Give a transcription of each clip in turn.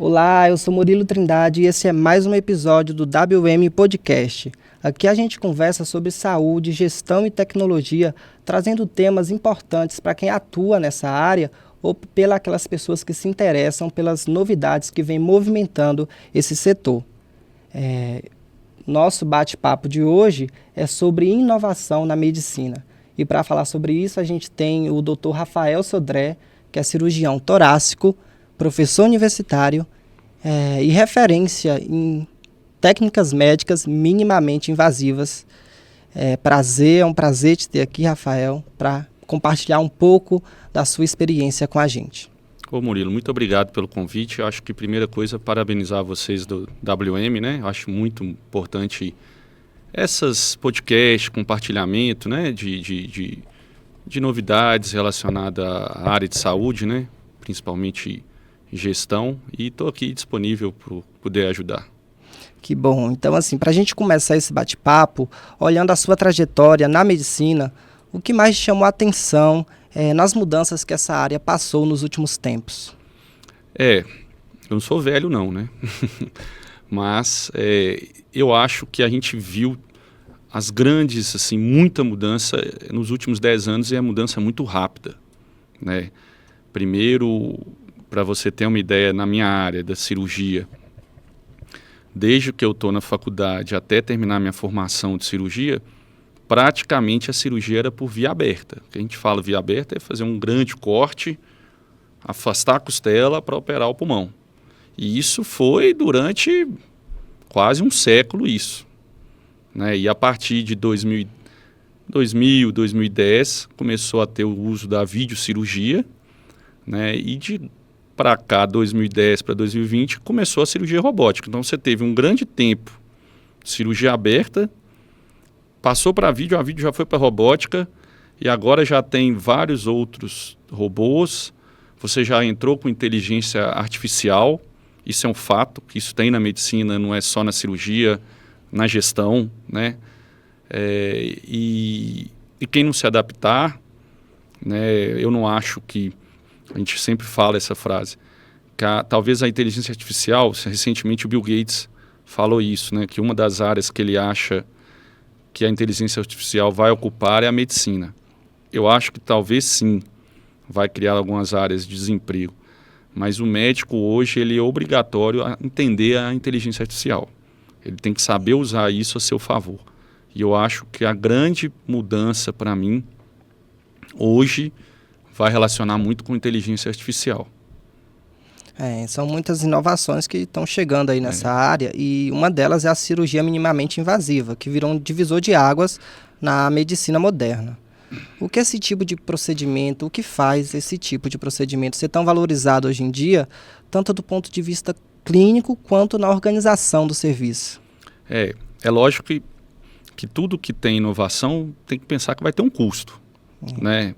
Olá, eu sou Murilo Trindade e esse é mais um episódio do WM Podcast. Aqui a gente conversa sobre saúde, gestão e tecnologia, trazendo temas importantes para quem atua nessa área ou pelas pessoas que se interessam pelas novidades que vêm movimentando esse setor. Nosso bate-papo de hoje é sobre inovação na medicina. E para falar sobre isso, a gente tem o Dr. Rafael Sodré, que é cirurgião torácico, professor universitário e referência em técnicas médicas minimamente invasivas. É um prazer te ter aqui, Rafael, para compartilhar um pouco da sua experiência com a gente. Ô Murilo, muito obrigado pelo convite. Eu acho que, primeira coisa, parabenizar vocês do WM, né? Eu acho muito importante essas podcasts, compartilhamento, né? de novidades relacionadas à área de saúde, né? Principalmente gestão, e estou aqui disponível para poder ajudar. Que bom. Então, assim, para a gente começar esse bate-papo, olhando a sua trajetória na medicina, o que mais chamou a atenção nas mudanças que essa área passou nos últimos tempos? Eu não sou velho não, né? Mas eu acho que a gente viu as grandes, assim, muita mudança nos últimos 10 anos, e a mudança muito rápida, né? Primeiro, para você ter uma ideia, na minha área da cirurgia, desde que eu estou na faculdade até terminar minha formação de cirurgia, praticamente a cirurgia era por via aberta. O que a gente fala via aberta é fazer um grande corte, afastar a costela para operar o pulmão. E isso foi durante quase um século isso, né? E a partir de 2010 começou a ter o uso da videocirurgia, né? E de para cá, 2010 para 2020, começou a cirurgia robótica. Então você teve um grande tempo de cirurgia aberta, passou para a vídeo já foi para a robótica, e agora já tem vários outros robôs. Você já entrou com inteligência artificial, isso é um fato, que isso tem na medicina, não é só na cirurgia, na gestão, né? E quem não se adaptar, né, eu não acho que, a gente sempre fala essa frase, que talvez a inteligência artificial, recentemente o Bill Gates falou isso, né, que uma das áreas que ele acha que a inteligência artificial vai ocupar é a medicina. Eu acho que talvez sim, vai criar algumas áreas de desemprego, mas o médico hoje ele é obrigatório a entender a inteligência artificial. Ele tem que saber usar isso a seu favor. E eu acho que a grande mudança para mim hoje vai relacionar muito com inteligência artificial. São muitas inovações que estão chegando aí nessa área, e uma delas é a cirurgia minimamente invasiva, que virou um divisor de águas na medicina moderna. O que é esse tipo de procedimento, o que faz esse tipo de procedimento ser tão valorizado hoje em dia, tanto do ponto de vista clínico quanto na organização do serviço? É lógico que tudo que tem inovação tem que pensar que vai ter um custo, né?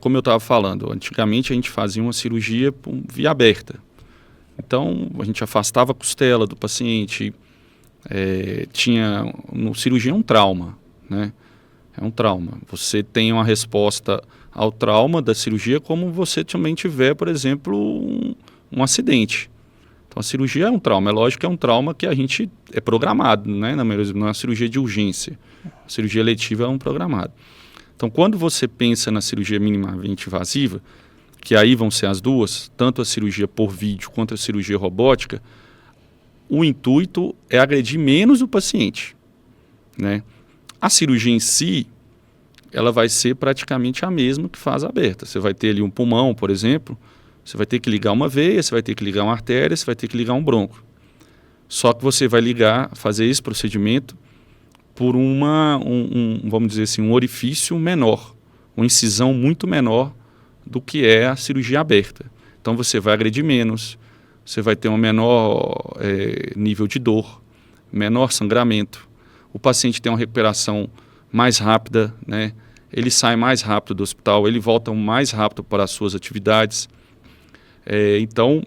Como eu estava falando, antigamente a gente fazia uma cirurgia por via aberta. Então, a gente afastava a costela do paciente, cirurgia é um trauma, né? É um trauma. Você tem uma resposta ao trauma da cirurgia como você também tiver, por exemplo, um acidente. Então, a cirurgia é um trauma. É lógico que é um trauma que a gente é programado, né? Não é uma cirurgia de urgência. A cirurgia eletiva é um programado. Então, quando você pensa na cirurgia minimamente invasiva, que aí vão ser as duas, tanto a cirurgia por vídeo quanto a cirurgia robótica, o intuito é agredir menos o paciente, né? A cirurgia em si, ela vai ser praticamente a mesma que faz a aberta. Você vai ter ali um pulmão, por exemplo, você vai ter que ligar uma veia, você vai ter que ligar uma artéria, você vai ter que ligar um bronco. Só que você vai fazer esse procedimento por vamos dizer assim, um orifício menor, uma incisão muito menor do que é a cirurgia aberta. Então você vai agredir menos, você vai ter um menor nível de dor, menor sangramento, o paciente tem uma recuperação mais rápida, né? Ele sai mais rápido do hospital, ele volta mais rápido para as suas atividades. Então,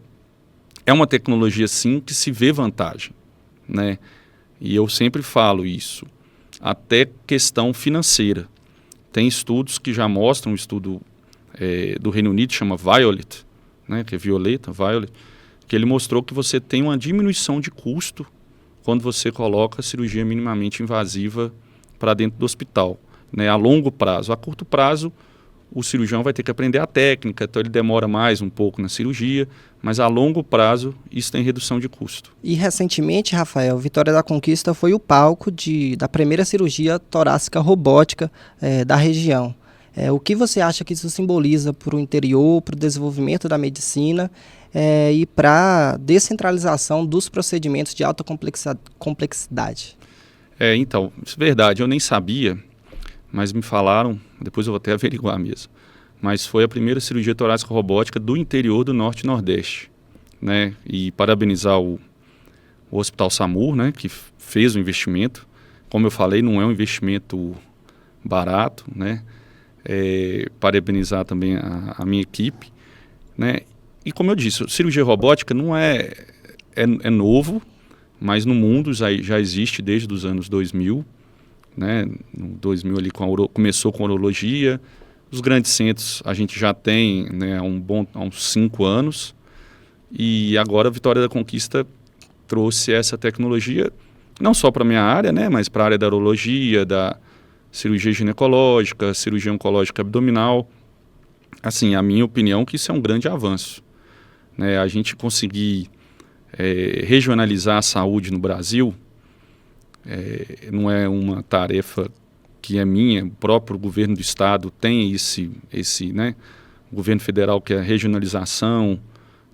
é uma tecnologia sim que se vê vantagem, né? E eu sempre falo isso. Até questão financeira. Tem estudos que já mostram, um estudo do Reino Unido, chama Violet, né, que é violeta, Violet, porque ele mostrou que você tem uma diminuição de custo quando você coloca a cirurgia minimamente invasiva para dentro do hospital, né, a longo prazo. A curto prazo, o cirurgião vai ter que aprender a técnica, então ele demora mais um pouco na cirurgia, mas a longo prazo isso tem redução de custo. E recentemente, Rafael, Vitória da Conquista foi o palco da primeira cirurgia torácica robótica da região. O que você acha que isso simboliza para o interior, para o desenvolvimento da medicina e para a descentralização dos procedimentos de alta complexidade? Então, isso é verdade, eu nem sabia, mas me falaram, depois eu vou até averiguar mesmo, mas foi a primeira cirurgia torácica robótica do interior do Norte e Nordeste, né? E parabenizar o Hospital SAMUR, né, que fez o investimento. Como eu falei, não é um investimento barato, né? Parabenizar também a minha equipe, né? E como eu disse, cirurgia robótica não é novo, mas no mundo já existe desde os anos 2000, né? No 2000 ali começou com urologia. Os grandes centros a gente já tem, né, há uns 5 anos, e agora a Vitória da Conquista trouxe essa tecnologia não só para a minha área, né, mas para a área da urologia, da cirurgia ginecológica, cirurgia oncológica abdominal. Assim, a minha opinião é que isso é um grande avanço, né? A gente conseguir regionalizar a saúde no Brasil não é uma tarefa que é minha. O próprio governo do estado tem esse, né, o governo federal, que é a regionalização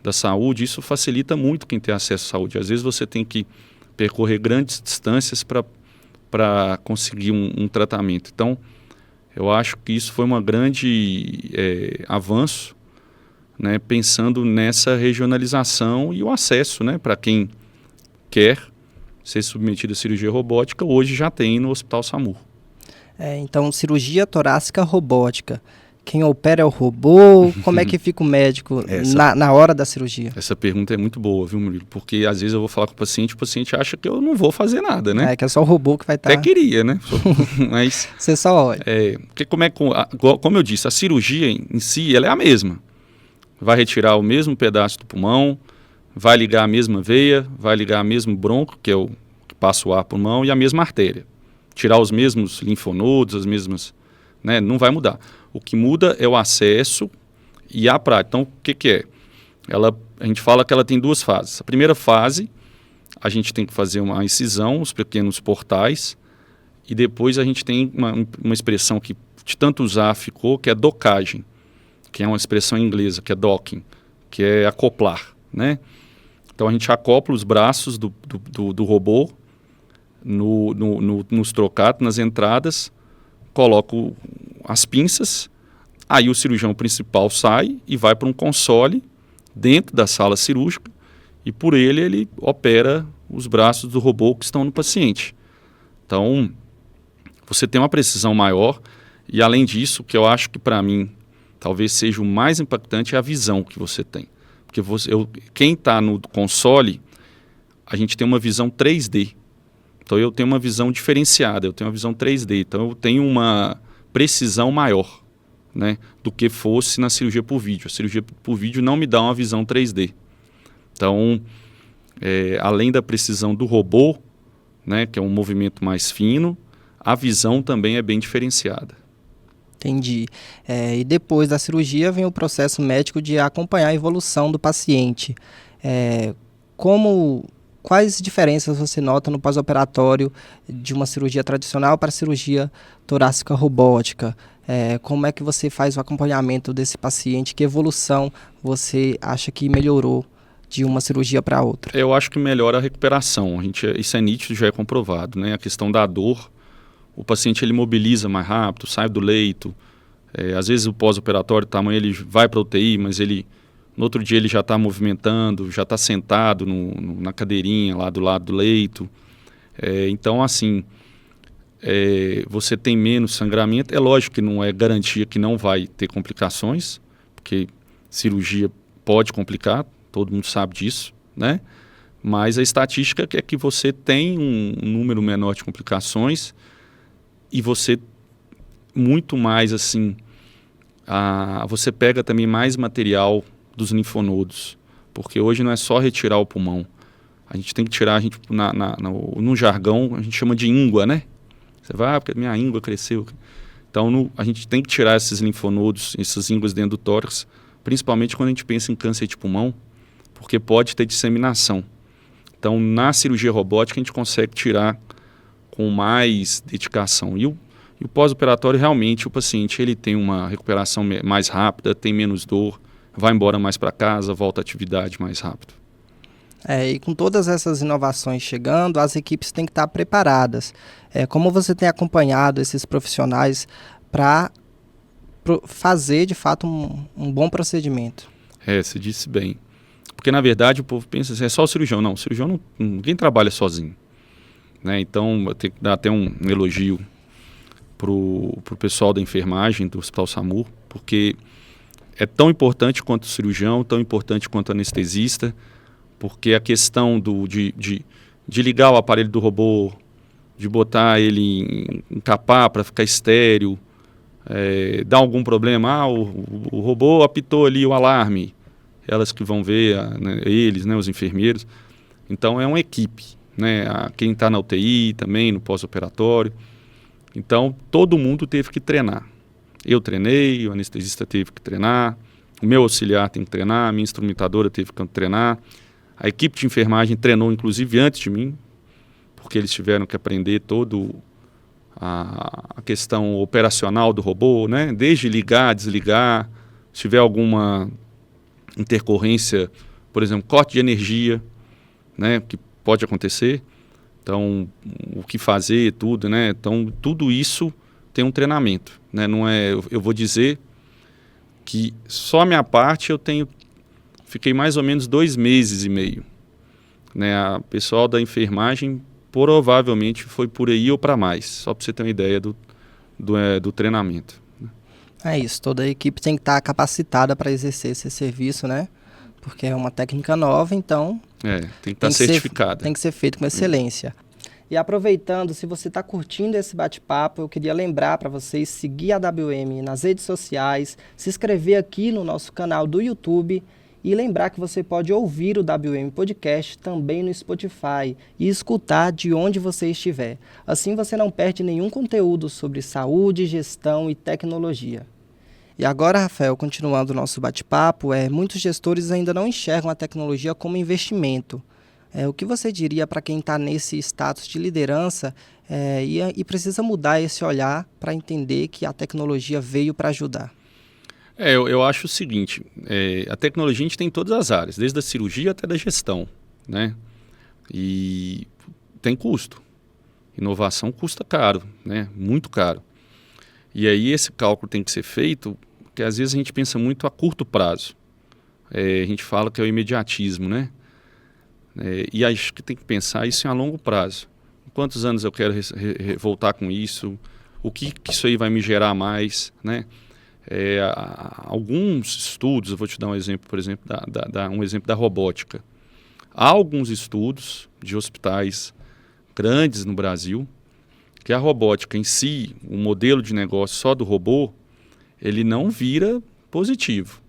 da saúde. Isso facilita muito quem tem acesso à saúde. Às vezes você tem que percorrer grandes distâncias para conseguir um tratamento. Então, eu acho que isso foi um grande avanço, né, pensando nessa regionalização e o acesso, né, para quem quer ser submetido à cirurgia robótica, hoje já tem no Hospital SAMUR. Então, cirurgia torácica robótica. Quem opera é o robô? Como é que fica o médico na hora da cirurgia? Essa pergunta é muito boa, viu, Murilo? Porque às vezes eu vou falar com o paciente acha que eu não vou fazer nada, né? Que é só o robô que vai estar... Até queria, né? Mas você só olha. Porque como eu disse, a cirurgia em si, ela é a mesma. Vai retirar o mesmo pedaço do pulmão, vai ligar a mesma veia, vai ligar o mesmo bronco, que é o que passa o ar para o pulmão, e a mesma artéria. Tirar os mesmos linfonodos, as mesmas... né? Não vai mudar. O que muda é o acesso e a prática. Então, o que é? A gente fala que ela tem 2 fases. A primeira fase, a gente tem que fazer uma incisão, os pequenos portais, e depois a gente tem uma expressão que de tanto usar ficou, que é docagem, que é uma expressão inglesa, que é docking, que é acoplar, né? Então, a gente acopla os braços do robô nos trocados, nas entradas, coloco as pinças, aí o cirurgião principal sai e vai para um console dentro da sala cirúrgica e por ele opera os braços do robô que estão no paciente. Então, você tem uma precisão maior e, além disso, que eu acho que para mim talvez seja o mais impactante é a visão que você tem. Porque quem está no console, a gente tem uma visão 3D. Então, eu tenho uma visão diferenciada, eu tenho uma visão 3D. Então, eu tenho uma precisão maior, né, do que fosse na cirurgia por vídeo. A cirurgia por vídeo não me dá uma visão 3D. Então, além da precisão do robô, né, que é um movimento mais fino, a visão também é bem diferenciada. Entendi. E depois da cirurgia vem o processo médico de acompanhar a evolução do paciente. Quais diferenças você nota no pós-operatório de uma cirurgia tradicional para a cirurgia torácica robótica? Como é que você faz o acompanhamento desse paciente? Que evolução você acha que melhorou de uma cirurgia para outra? Eu acho que melhora a recuperação. Isso é nítido, já é comprovado, né? A questão da dor, o paciente ele mobiliza mais rápido, sai do leito. Às vezes o pós-operatório, tamanho, ele vai para a UTI, mas no outro dia ele já está movimentando, já está sentado na cadeirinha lá do lado do leito. Então, assim, você tem menos sangramento. É lógico que não é garantia que não vai ter complicações, porque cirurgia pode complicar, todo mundo sabe disso, né? Mas a estatística é que você tem um número menor de complicações e você muito mais, assim, você pega também mais material dos linfonodos, Porque hoje não é só retirar o pulmão. A gente tem que tirar, no jargão, a gente chama de íngua, né? Você vai, porque minha íngua cresceu. Então, a gente tem que tirar esses linfonodos, essas ínguas dentro do tórax, principalmente quando a gente pensa em câncer de pulmão, porque pode ter disseminação. Então, na cirurgia robótica, a gente consegue tirar com mais dedicação. E o pós-operatório, realmente, o paciente ele tem uma recuperação mais rápida, tem menos dor, vai embora mais para casa, volta à atividade mais rápido. E com todas essas inovações chegando, as equipes têm que estar preparadas. Como você tem acompanhado esses profissionais para fazer, de fato, um bom procedimento? Você disse bem. Porque, na verdade, o povo pensa assim, é só o cirurgião. Não, o cirurgião ninguém trabalha sozinho. Né? Então, eu tenho que dar até um elogio para o pessoal da enfermagem do Hospital SAMU, porque é tão importante quanto o cirurgião, tão importante quanto o anestesista, porque a questão de ligar o aparelho do robô, de botar ele encapar para ficar estéril, dá algum problema, o robô apitou ali o alarme, elas que vão ver, eles, né, os enfermeiros. Então é uma equipe, né, quem está na UTI também, no pós-operatório. Então todo mundo teve que treinar. Eu treinei, o anestesista teve que treinar, o meu auxiliar tem que treinar, a minha instrumentadora teve que treinar. A equipe de enfermagem treinou, inclusive, antes de mim, porque eles tiveram que aprender toda a questão operacional do robô, né? Desde ligar, desligar, se tiver alguma intercorrência, por exemplo, corte de energia, né? Que pode acontecer. Então, o que fazer, tudo, né? Então, tudo isso tem um treinamento, né? Não é, eu vou dizer que só a minha parte fiquei mais ou menos 2 meses e meio. Né? A pessoal da enfermagem provavelmente foi por aí ou para mais, só para você ter uma ideia do treinamento. É isso, toda a equipe tem que estar capacitada para exercer esse serviço, né? Porque é uma técnica nova, então... tem que estar certificada. Tem que ser feito com excelência. E aproveitando, se você está curtindo esse bate-papo, eu queria lembrar para vocês seguir a WM nas redes sociais, se inscrever aqui no nosso canal do YouTube e lembrar que você pode ouvir o WM Podcast também no Spotify e escutar de onde você estiver. Assim você não perde nenhum conteúdo sobre saúde, gestão e tecnologia. E agora, Rafael, continuando o nosso bate-papo, muitos gestores ainda não enxergam a tecnologia como investimento. O que você diria para quem está nesse status de liderança e precisa mudar esse olhar para entender que a tecnologia veio para ajudar? Eu acho o seguinte, a tecnologia a gente tem em todas as áreas, desde a cirurgia até da gestão, né? E tem custo. Inovação custa caro, né? Muito caro. E aí esse cálculo tem que ser feito, porque às vezes a gente pensa muito a curto prazo. A gente fala que é o imediatismo, né? E acho que tem que pensar isso em a longo prazo. Quantos anos eu quero voltar com isso? O que isso aí vai me gerar mais, né? Alguns estudos, eu vou te dar um exemplo, por exemplo, um exemplo da robótica. Há alguns estudos de hospitais grandes no Brasil que a robótica em si, o modelo de negócio só do robô, ele não vira positivo.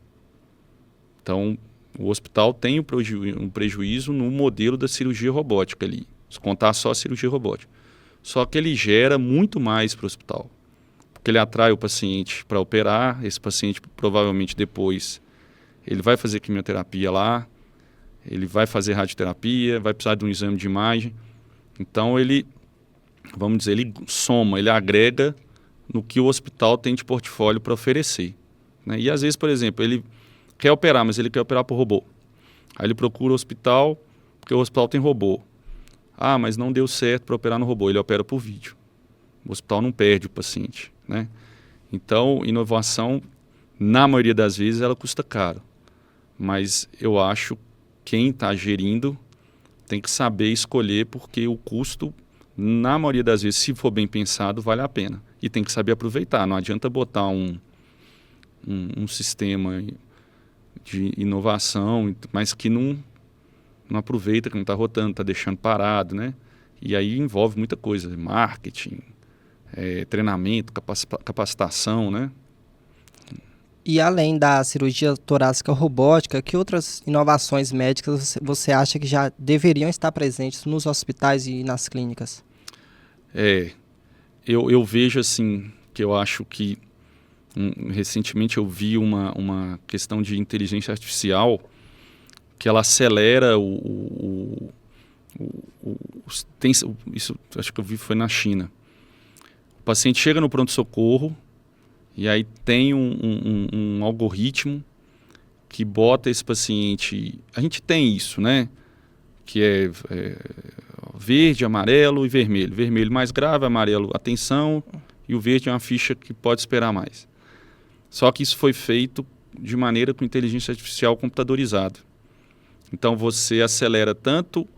Então, o hospital tem um prejuízo no modelo da cirurgia robótica ali, se contar só a cirurgia robótica. Só que ele gera muito mais para o hospital. Porque ele atrai o paciente para operar, esse paciente provavelmente depois ele vai fazer quimioterapia lá, ele vai fazer radioterapia, vai precisar de um exame de imagem. Então ele, vamos dizer, ele soma, ele agrega no que o hospital tem de portfólio para oferecer. Né? E às vezes, por exemplo, ele quer operar, mas ele quer operar por robô. Aí ele procura o hospital, porque o hospital tem robô. Ah, mas não deu certo para operar no robô, ele opera por vídeo. O hospital não perde o paciente. Né? Então, inovação, na maioria das vezes, ela custa caro. Mas eu acho que quem está gerindo tem que saber escolher, porque o custo, na maioria das vezes, se for bem pensado, vale a pena. E tem que saber aproveitar. Não adianta botar um sistema de inovação, mas que não aproveita, que não está rotando, está deixando parado. Né? E aí envolve muita coisa, marketing, treinamento, capacitação, né? E além da cirurgia torácica robótica, que outras inovações médicas você acha que já deveriam estar presentes nos hospitais e nas clínicas? Eu vejo assim, que eu acho que recentemente eu vi uma questão de inteligência artificial que ela acelera isso acho que eu vi foi na China. O paciente chega no pronto-socorro e aí tem um algoritmo que bota esse paciente... A gente tem isso, né? Que é verde, amarelo e vermelho. Vermelho mais grave, amarelo atenção e o verde é uma ficha que pode esperar mais. Só que isso foi feito de maneira com inteligência artificial computadorizada. Então você acelera tanto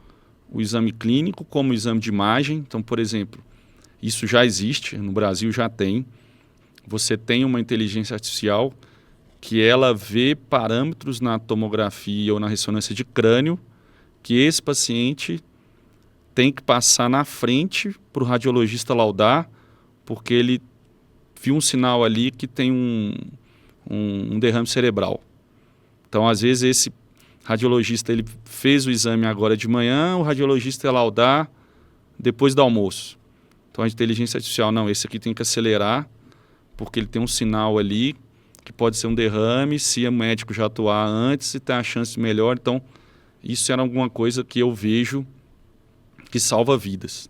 o exame clínico como o exame de imagem. Então, por exemplo, isso já existe, no Brasil já tem. Você tem uma inteligência artificial que ela vê parâmetros na tomografia ou na ressonância de crânio que esse paciente tem que passar na frente para o radiologista laudar, porque ele viu um sinal ali que tem um derrame cerebral. Então, às vezes, esse radiologista ele fez o exame agora de manhã, o radiologista ia laudar depois do almoço. Então, a inteligência artificial, não, esse aqui tem que acelerar, porque ele tem um sinal ali que pode ser um derrame, se o médico já atuar antes e tem a chance melhor. Então, isso era alguma coisa que eu vejo que salva vidas.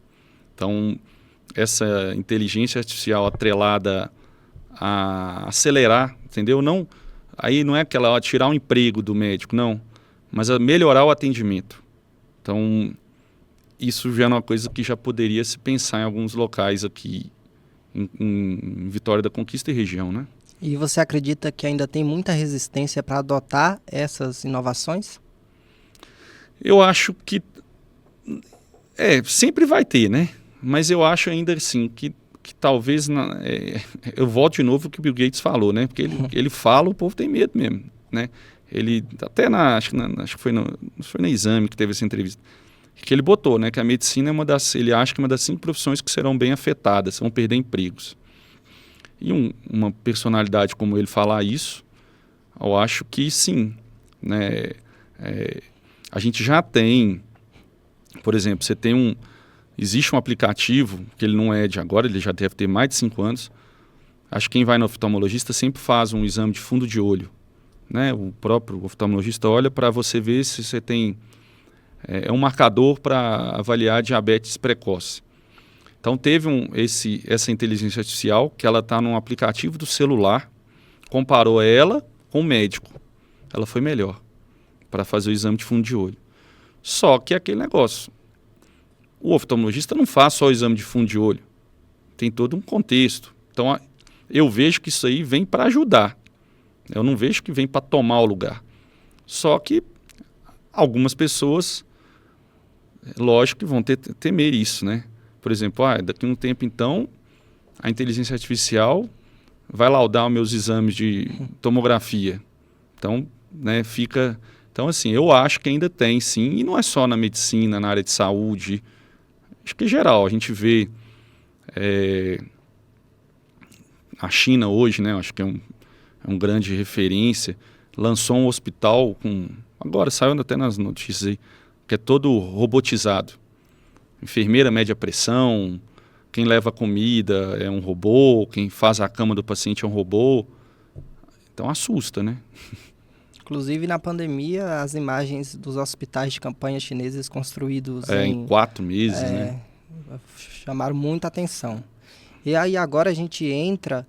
Então, essa inteligência artificial atrelada a acelerar, entendeu? Não, aí não é aquela tirar um emprego do médico, não, mas a melhorar o atendimento. Então, isso já é uma coisa que já poderia se pensar em alguns locais aqui em Vitória da Conquista e região, né? E você acredita que ainda tem muita resistência para adotar essas inovações? Eu acho que sempre vai ter, né? Mas eu acho ainda assim que talvez eu volto de novo ao que o Bill Gates falou, né? Porque ele fala, o povo tem medo mesmo, né? Ele até acho que foi na Exame que teve essa entrevista, que ele botou, né? Que a medicina é ele acha que é uma das 5 profissões que serão bem afetadas, vão perder empregos. E uma personalidade como ele falar isso, eu acho que sim, né? A gente já tem, por exemplo, existe um aplicativo, que ele não é de agora, ele já deve ter mais de 5 anos. Acho que quem vai no oftalmologista sempre faz um exame de fundo de olho, né? O próprio oftalmologista olha para você ver se você tem... É um marcador para avaliar diabetes precoce. Então teve essa inteligência artificial, que ela está num aplicativo do celular, comparou ela com o médico. Ela foi melhor para fazer o exame de fundo de olho. Só que é aquele negócio. O oftalmologista não faz só o exame de fundo de olho. Tem todo um contexto. Então, eu vejo que isso aí vem para ajudar. Eu não vejo que vem para tomar o lugar. Só que algumas pessoas, lógico que vão temer isso, né? Por exemplo, daqui a um tempo, então, a inteligência artificial vai laudar os meus exames de tomografia. Então, né, fica... Então, assim, eu acho que ainda tem, sim, e não é só na medicina, na área de saúde, acho que em geral, a gente vê a China hoje, né, acho que é um grande referência, lançou um hospital agora saiu até nas notícias aí, que é todo robotizado. Enfermeira mede a pressão, quem leva a comida é um robô, quem faz a cama do paciente é um robô. Então assusta, né? Inclusive, na pandemia, as imagens dos hospitais de campanha chineses construídos em 4 meses, né? Chamaram muita atenção. E aí agora a gente entra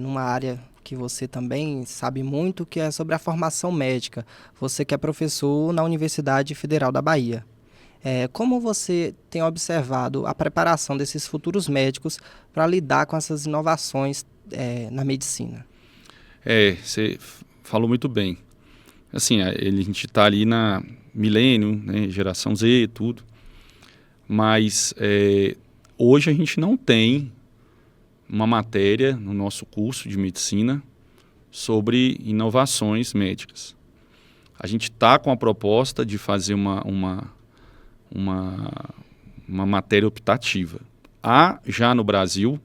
numa área que você também sabe muito, que é sobre a formação médica. Você que é professor na Universidade Federal da Bahia. Como você tem observado a preparação desses futuros médicos para lidar com essas inovações na medicina? Você falou muito bem. Assim, a gente está ali na milênio, né, geração Z, tudo. Mas hoje a gente não tem uma matéria no nosso curso de medicina sobre inovações médicas. A gente está com a proposta de fazer uma matéria optativa. Há já no Brasil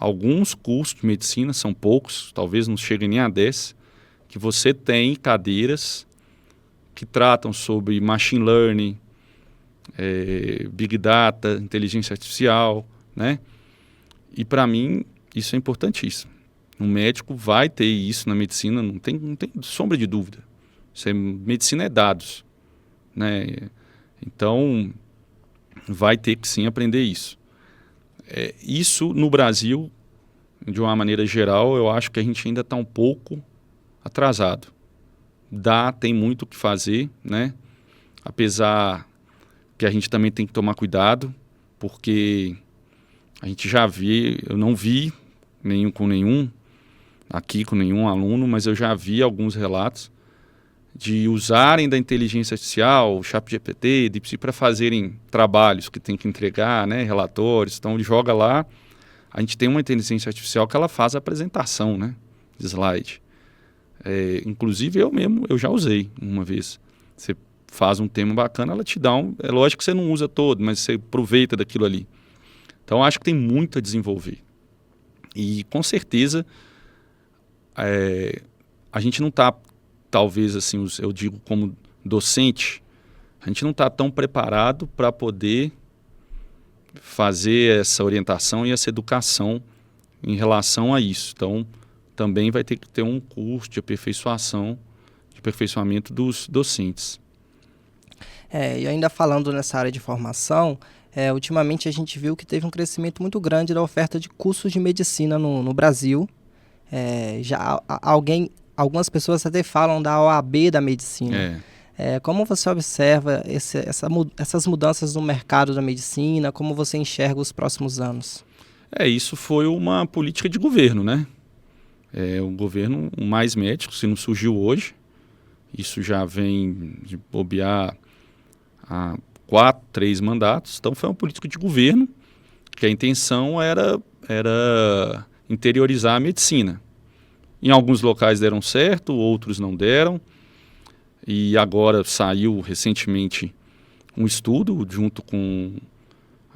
alguns cursos de medicina, são poucos, talvez não cheguem nem a 10, que você tem cadeiras que tratam sobre machine learning, big data, inteligência artificial, né? E para mim isso é importantíssimo. Um médico vai ter isso na medicina, não tem sombra de dúvida. Medicina é dados, né? Então vai ter que sim aprender isso. Isso no Brasil, de uma maneira geral, eu acho que a gente ainda está um pouco atrasado. Tem muito o que fazer, né? Apesar que a gente também tem que tomar cuidado, porque a gente eu não vi com nenhum aluno, mas eu já vi alguns relatos de usarem da inteligência artificial, o ChatGPT, DeepSeek, para fazerem trabalhos que tem que entregar, né, relatórios. Então, ele joga lá, a gente tem uma inteligência artificial que ela faz a apresentação, né, de slide. Inclusive, eu já usei uma vez. Você faz um tema bacana, ela te dá é lógico que você não usa todo, mas você aproveita daquilo ali. Então, acho que tem muito a desenvolver. E, com certeza, a gente não está, talvez, assim, eu digo como docente, a gente não está tão preparado para poder fazer essa orientação e essa educação em relação a isso. Então, também vai ter que ter um curso de aperfeiçoamento dos docentes. E ainda falando nessa área de formação, ultimamente a gente viu que teve um crescimento muito grande da oferta de cursos de medicina no Brasil. Algumas pessoas até falam da OAB da medicina. Como você observa essas mudanças no mercado da medicina? Como você enxerga os próximos anos? Isso foi uma política de governo, né? O governo, mais médicos, se não surgiu hoje, isso já vem de bobear há 3 mandatos. Então foi uma política de governo que a intenção era interiorizar a medicina. Em alguns locais deram certo, outros não deram. E agora saiu recentemente um estudo junto com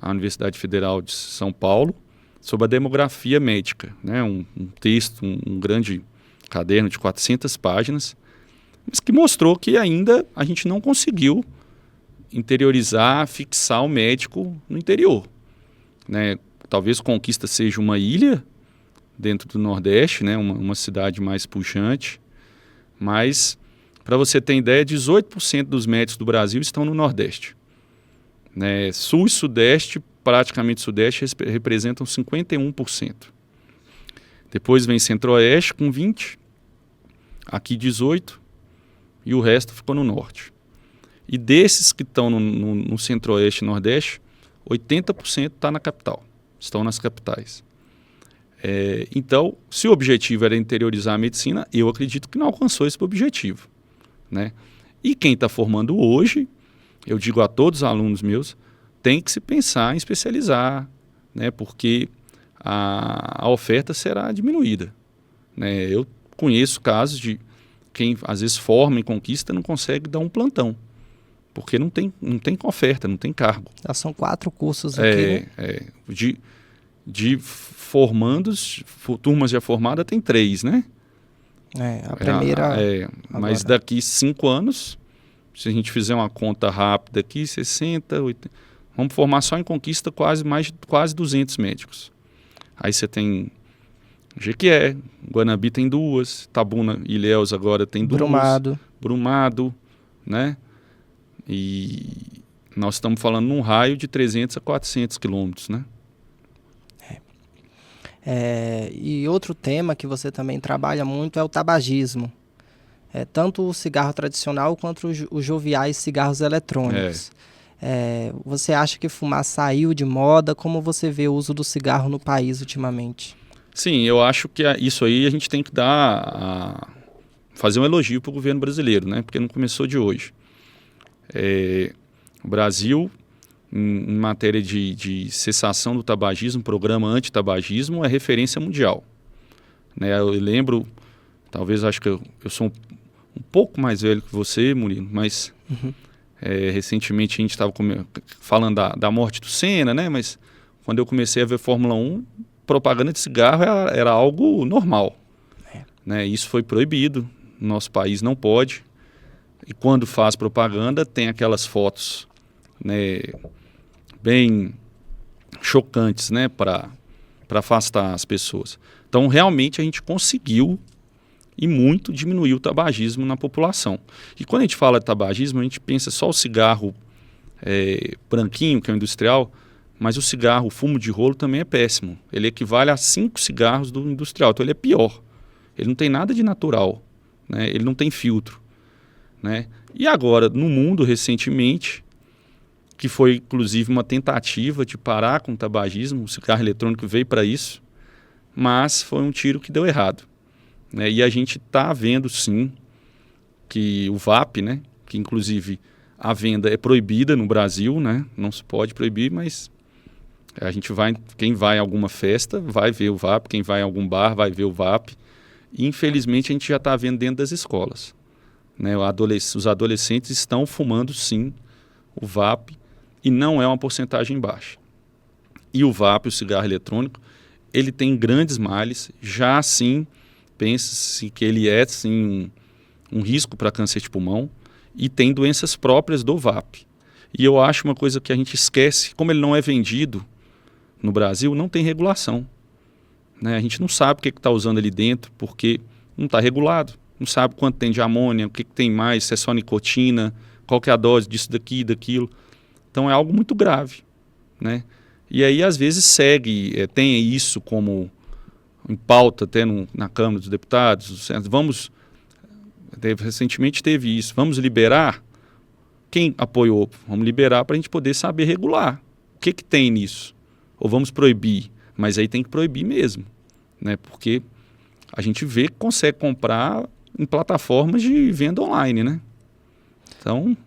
a Universidade Federal de São Paulo sobre a demografia médica, né? Um texto, um grande caderno de 400 páginas, mas que mostrou que ainda a gente não conseguiu interiorizar, fixar o médico no interior, né? Talvez Conquista seja uma ilha dentro do Nordeste, né? Uma cidade mais pujante, mas, para você ter ideia, 18% dos médicos do Brasil estão no Nordeste, né? Sul e Sudeste, praticamente Sudeste, representam 51%. Depois vem Centro-Oeste com 20%, aqui 18%, e o resto ficou no Norte. E desses que estão no Centro-Oeste e Nordeste, 80% está na capital, estão nas capitais. Então, se o objetivo era interiorizar a medicina, eu acredito que não alcançou esse objetivo, né? E quem está formando hoje, eu digo a todos os alunos meus, tem que se pensar em especializar, né? Porque a oferta será diminuída, né? Eu conheço casos de quem às vezes forma em Conquista não consegue dar um plantão, porque não tem oferta, não tem cargo. Já são 4 cursos aqui, né? De formandos, turmas já formadas tem 3, né? A primeira... mas daqui 5 anos, se a gente fizer uma conta rápida aqui, 60, 80, vamos formar só em Conquista quase 200 médicos. Aí você tem Jequié, Guanabi tem 2, Itabuna e Ilhéus agora tem 2. Brumado, né? E nós estamos falando num raio de 300 a 400 quilômetros, né? E outro tema que você também trabalha muito é o tabagismo. Tanto o cigarro tradicional quanto os joviais cigarros eletrônicos. Você acha que fumar saiu de moda? Como você vê o uso do cigarro no país ultimamente? Sim, eu acho que isso aí a gente tem que fazer um elogio para o governo brasileiro, né? Porque não começou de hoje. O Brasil, em matéria de cessação do tabagismo, programa anti-tabagismo, é referência mundial, né? Eu lembro, talvez acho que eu sou um pouco mais velho que você, Murilo, mas recentemente a gente estava falando da morte do Senna, né? Mas quando eu comecei a ver Fórmula 1, propaganda de cigarro era algo normal. Né? Isso foi proibido, no nosso país não pode. E quando faz propaganda, tem aquelas fotos, né, bem chocantes, né, para afastar as pessoas. Então, realmente, a gente conseguiu e muito diminuir o tabagismo na população. E quando a gente fala de tabagismo, a gente pensa só o cigarro branquinho, que é o industrial, mas o cigarro, o fumo de rolo também é péssimo. Ele equivale a 5 cigarros do industrial, então ele é pior. Ele não tem nada de natural, né? Ele não tem filtro. Né? E agora, no mundo, recentemente, que foi inclusive uma tentativa de parar com o tabagismo, o cigarro eletrônico veio para isso, mas foi um tiro que deu errado. Né? E a gente está vendo, sim, que o vape, né, que inclusive a venda é proibida no Brasil, né, não se pode proibir, mas a gente quem vai em alguma festa vai ver o vape, quem vai em algum bar vai ver o vape. E, infelizmente, a gente já está vendo dentro das escolas. Né? Os adolescentes estão fumando, sim, o vape, e não é uma porcentagem baixa. E o vape, o cigarro eletrônico, ele tem grandes males, já sim, pensa-se que ele é sim um risco para câncer de pulmão, e tem doenças próprias do vape. E eu acho uma coisa que a gente esquece, como ele não é vendido no Brasil, não tem regulação. Né? A gente não sabe o que está usando ali dentro, porque não está regulado. Não sabe quanto tem de amônia, o que tem mais, se é só nicotina, qual que é a dose disso daqui, daquilo. Então é algo muito grave. Né? E aí às vezes tem isso como em pauta até na Câmara dos Deputados. Recentemente teve isso. Vamos liberar? Quem apoiou? Vamos liberar para a gente poder saber regular. O que tem nisso? Ou vamos proibir? Mas aí tem que proibir mesmo, né? Porque a gente vê que consegue comprar em plataformas de venda online, né? Então...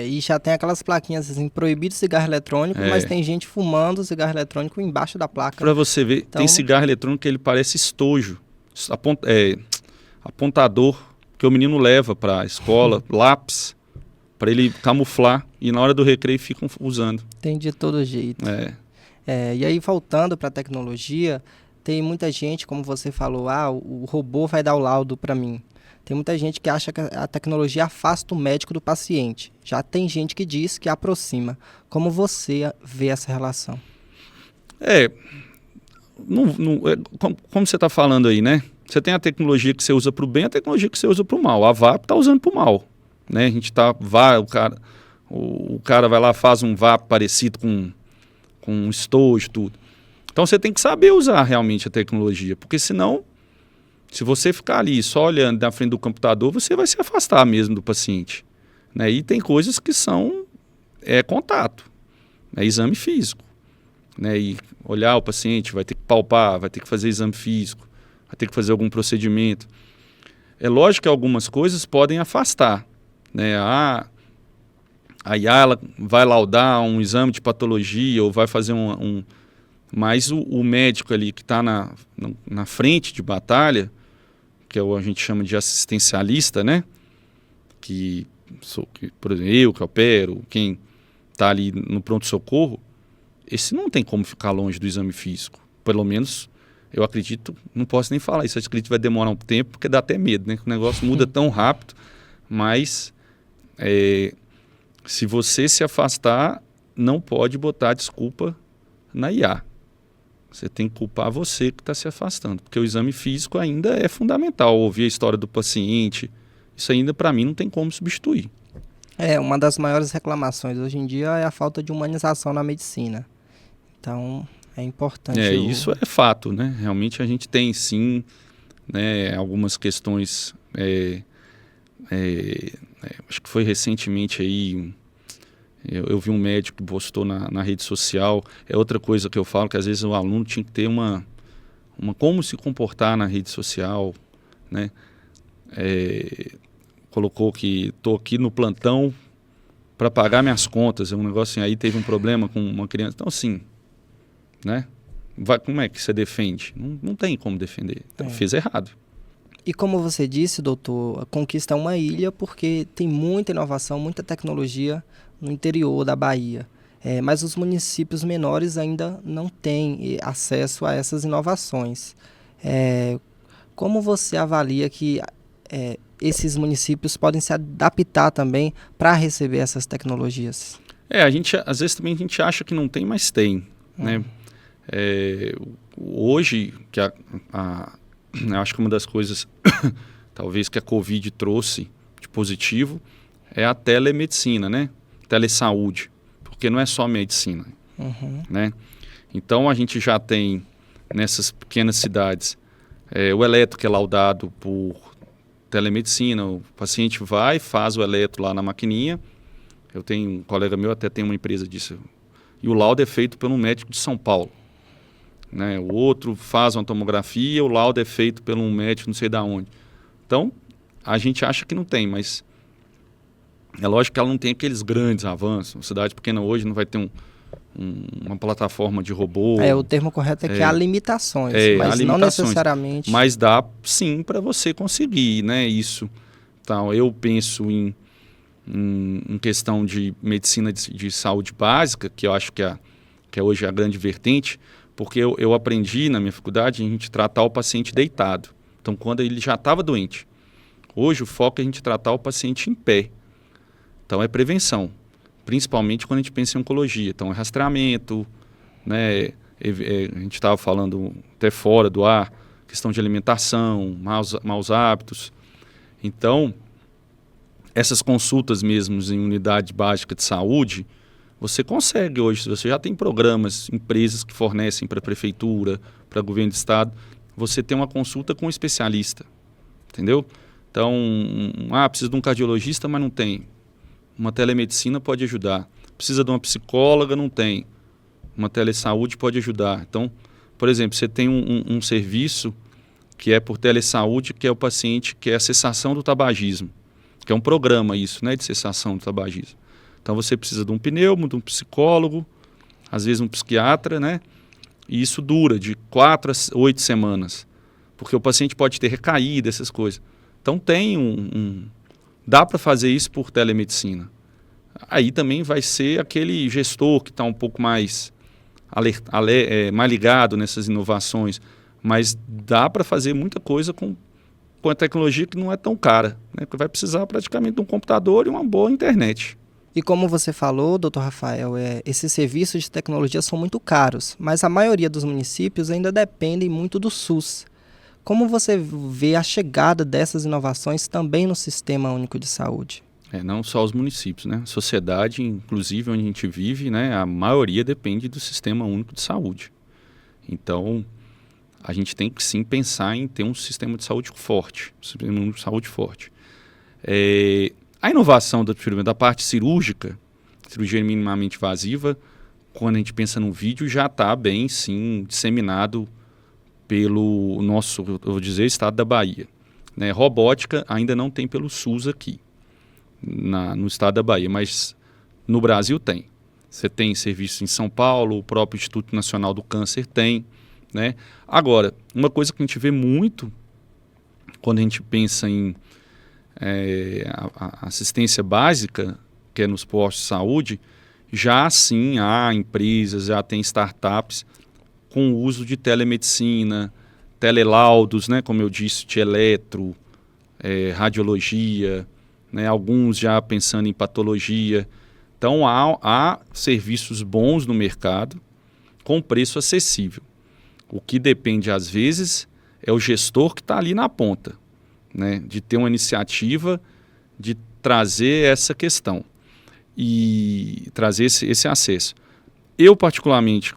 e já tem aquelas plaquinhas assim, proibido cigarro eletrônico, mas tem gente fumando cigarro eletrônico embaixo da placa. Para você ver, então... tem cigarro eletrônico que ele parece estojo, apontador, que o menino leva para a escola, lápis, para ele camuflar, e na hora do recreio ficam usando. Tem de todo jeito. E aí, voltando para a tecnologia, tem muita gente, como você falou, o robô vai dar o laudo para mim. Tem muita gente que acha que a tecnologia afasta o médico do paciente. Já tem gente que diz que aproxima. Como você vê essa relação? Como você está falando aí, né? Você tem a tecnologia que você usa para o bem e a tecnologia que você usa para o mal. A VAP está usando para o mal. Né? A gente o cara vai lá, faz um VAP parecido com um estojo, tudo. Então você tem que saber usar realmente a tecnologia, porque senão, se você ficar ali só olhando na frente do computador, você vai se afastar mesmo do paciente. Né? E tem coisas que são contato, exame físico. Né? E olhar o paciente, vai ter que palpar, vai ter que fazer exame físico, vai ter que fazer algum procedimento. É lógico que algumas coisas podem afastar. Né? A IA ela vai laudar um exame de patologia ou vai fazer mas o médico ali que está na frente de batalha, que a gente chama de assistencialista, né? Por exemplo, eu que opero, quem está ali no pronto-socorro, esse não tem como ficar longe do exame físico. Pelo menos, eu acredito, não posso nem falar isso, eu acredito que vai demorar um tempo, porque dá até medo, né? O negócio muda tão rápido, mas... se você se afastar, não pode botar desculpa na IA. Você tem que culpar você que está se afastando, porque o exame físico ainda é fundamental. Ouvir a história do paciente, isso ainda para mim não tem como substituir. Uma das maiores reclamações hoje em dia é a falta de humanização na medicina. Então, é importante... Isso é fato, né? Realmente a gente tem sim, né, algumas questões... acho que foi recentemente aí, eu vi um médico que postou na rede social. É outra coisa que eu falo, que às vezes o aluno tinha que ter como se comportar na rede social, né? Colocou que estou aqui no plantão para pagar minhas contas, um negócio assim, aí teve um problema com uma criança. Então assim, né? Como é que você defende? Não tem como defender, então fez errado. E como você disse, doutor, a Conquista é uma ilha porque tem muita inovação, muita tecnologia no interior da Bahia. mas os municípios menores ainda não têm acesso a essas inovações. Como você avalia que esses municípios podem se adaptar também para receber essas tecnologias? Às vezes também a gente acha que não tem, mas tem, né? Hoje, eu acho que uma das coisas talvez que a Covid trouxe de positivo é a telemedicina, né? Telesaúde, porque não é só medicina, né? Então a gente já tem nessas pequenas cidades o eletro que é laudado por telemedicina, o paciente vai, faz o eletro lá na maquininha. Eu tenho um colega meu, até tem uma empresa disso, e o laudo é feito por um médico de São Paulo, né? O outro faz uma tomografia, o laudo é feito por um médico não sei de onde. Então, a gente acha que não tem, mas é lógico que ela não tem aqueles grandes avanços. Uma cidade pequena hoje não vai ter uma plataforma de robô. O termo correto é que há limitações, mas há não limitações, necessariamente. mas dá sim para você conseguir, né? Isso. Então, eu penso em questão de medicina de saúde básica, que eu acho que é hoje a grande vertente, porque eu aprendi na minha faculdade a gente tratar o paciente deitado. Então, quando ele já estava doente. Hoje, o foco é a gente tratar o paciente em pé. Então, é prevenção, principalmente quando a gente pensa em oncologia. Então, é rastreamento, né? A gente estava falando até fora do ar, questão de alimentação, maus hábitos. Então, essas consultas mesmo em unidade básica de saúde, você consegue hoje, você já tem programas, empresas que fornecem para a prefeitura, para o governo do estado, você tem uma consulta com um especialista, entendeu? Então, precisa de um cardiologista, mas não tem. Uma telemedicina pode ajudar. Precisa de uma psicóloga, não tem. Uma telesaúde pode ajudar. Então, por exemplo, você tem um serviço que é por telesaúde, que é o paciente, que é a cessação do tabagismo, que é um programa isso, né, de cessação do tabagismo. Então, você precisa de um pneumo, de um psicólogo, às vezes um psiquiatra, né? E isso dura de 4 a 8 semanas, porque o paciente pode ter recaída, essas coisas. Então, dá para fazer isso por telemedicina. Aí também vai ser aquele gestor que está um pouco mais ligado nessas inovações, mas dá para fazer muita coisa com a tecnologia que não é tão cara, né? Vai precisar praticamente de um computador e uma boa internet. E como você falou, doutor Rafael, esses serviços de tecnologia são muito caros, mas a maioria dos municípios ainda dependem muito do SUS. Como você vê a chegada dessas inovações também no Sistema Único de Saúde? Não só os municípios, né? A sociedade, inclusive onde a gente vive, né? A maioria depende do Sistema Único de Saúde. Então, a gente tem que sim pensar em ter um sistema de saúde forte, sistema único de saúde forte. A inovação da parte cirúrgica, cirurgia minimamente invasiva, quando a gente pensa no vídeo, já está bem, sim, disseminado pelo nosso, eu vou dizer, estado da Bahia. Né? Robótica ainda não tem pelo SUS aqui, no estado da Bahia, mas no Brasil tem. Você tem serviço em São Paulo, o próprio Instituto Nacional do Câncer tem. Né? Agora, uma coisa que a gente vê muito quando a gente pensa em a assistência básica, que é nos postos de saúde, já sim há empresas, já tem startups com o uso de telemedicina, telelaudos, né, como eu disse, de eletro, radiologia, né, alguns já pensando em patologia. Então há serviços bons no mercado com preço acessível. O que depende às vezes é o gestor que está ali na ponta, né, de ter uma iniciativa de trazer essa questão e trazer esse acesso. Eu, particularmente,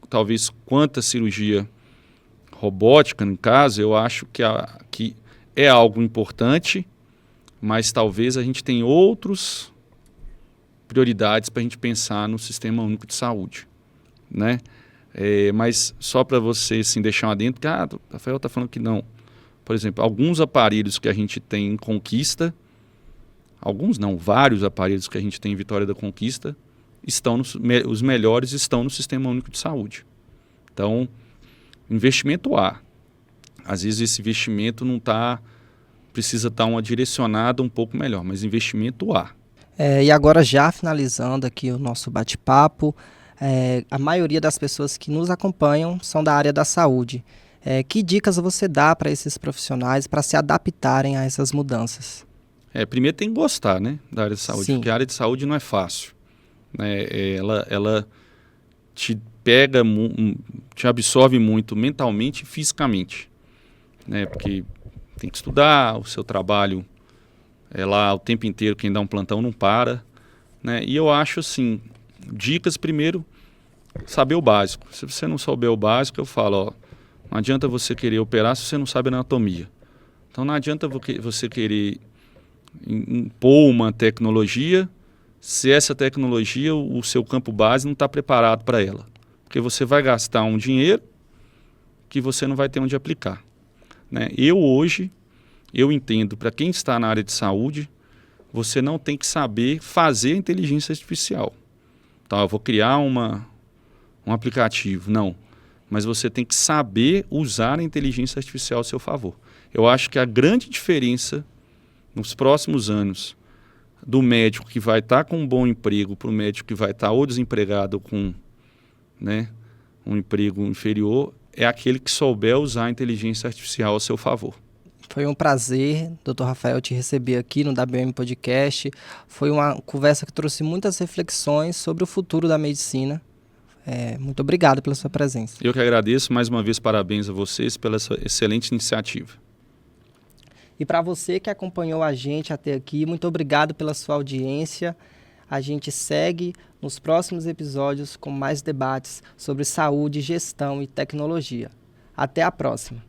talvez quanto à cirurgia robótica, no caso, eu acho que é algo importante, mas talvez a gente tenha outras prioridades para a gente pensar no Sistema Único de Saúde, né? Mas só para você assim, deixar um adentro, que o Rafael está falando que não. Por exemplo, alguns aparelhos que a gente tem em Conquista, vários aparelhos que a gente tem em Vitória da Conquista, os melhores estão no Sistema Único de Saúde. Então, investimento há. Às vezes esse investimento não precisa estar uma direcionada um pouco melhor, mas investimento há. E agora, já finalizando aqui o nosso bate-papo, a maioria das pessoas que nos acompanham são da área da saúde. Que dicas você dá para esses profissionais para se adaptarem a essas mudanças? Primeiro tem que gostar, né, da área de saúde, Sim. porque a área de saúde não é fácil, né? Ela te pega, te absorve muito mentalmente e fisicamente, né? Porque tem que estudar, o seu trabalho é lá o tempo inteiro, quem dá um plantão não para, né? E eu acho assim, dicas primeiro, saber o básico. Se você não souber o básico, eu falo, ó, não adianta você querer operar se você não sabe anatomia. Então não adianta você querer impor uma tecnologia se essa tecnologia, o seu campo base não está preparado para ela. Porque você vai gastar um dinheiro que você não vai ter onde aplicar, né? Eu entendo, para quem está na área de saúde, você não tem que saber fazer inteligência artificial. Então, eu vou criar um aplicativo. Não. Mas você tem que saber usar a inteligência artificial ao seu favor. Eu acho que a grande diferença nos próximos anos do médico que vai estar com um bom emprego para o médico que vai estar ou desempregado com, né, um emprego inferior é aquele que souber usar a inteligência artificial ao seu favor. Foi um prazer, Dr. Rafael, te receber aqui no WM Podcast. Foi uma conversa que trouxe muitas reflexões sobre o futuro da medicina. Muito obrigado pela sua presença. Eu que agradeço, mais uma vez, parabéns a vocês pela sua excelente iniciativa. E para você que acompanhou a gente até aqui, muito obrigado pela sua audiência. A gente segue nos próximos episódios com mais debates sobre saúde, gestão e tecnologia. Até a próxima!